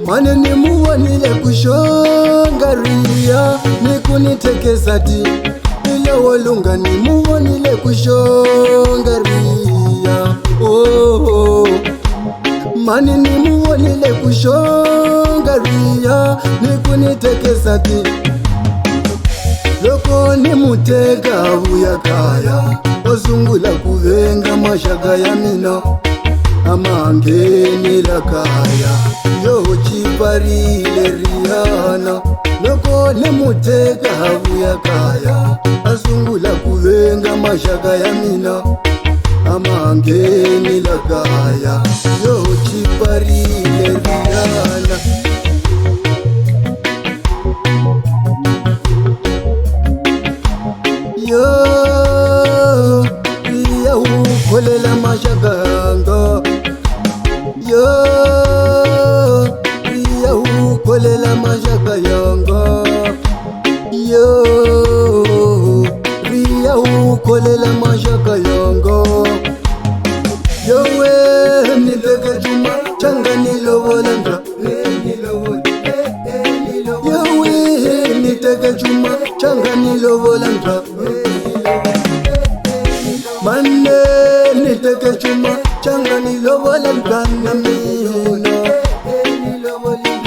Maneni muwanile kushongaria nikunitekeza ti ila walunga ni muwanile kushongaria maneni muwanile kushongaria nikunitekeza ti loko ni mutega uyakaya ozungula kuvenga mashaka ya mina amangeni lakaya yo chiparile riana loko ni mutega uyakaya azungula kuvenga mashaka ya mina amangeni lakaya yo chiparile riana yo riya ukholela mashakanga yo riya ukholela mashaka yanga yo riya ukholela mashaka yanga yowe niteke juma changa nilovolanga yowe niteke juma changa nilovolanga mande niteke juma changa nilovolanga na mina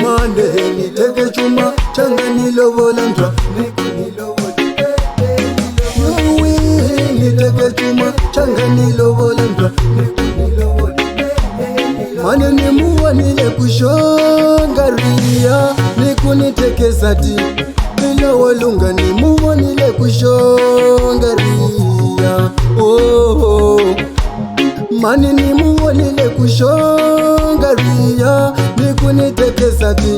mande niteke juma changa nilovolanga yowe niteke juma changa nilovolanga mane nimuwanile kushongaria nikunitekeza ti ila walunga nimuwanile kushongaria mane nimuwanile kushongaria nikunitekeza ti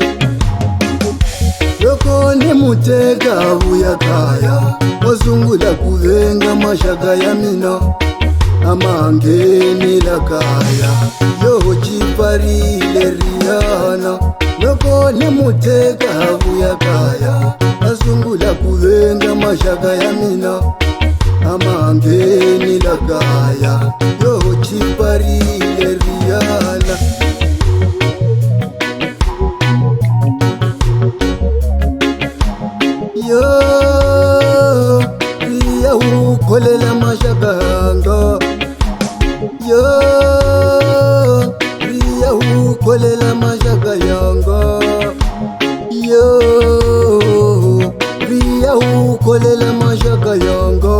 loko ni mutega uyakaya ozungula kuvenga mashaka ya mina amangeni lakaya yo chiparile riana loko ni mutega uyakaya azungula kuvenga mashaka ya mina amangeni lakaya yo chiparile riana yo riya ukholela mashakanga yo riya ukholela mashaka yanga yo riya ukholela mashaka yanga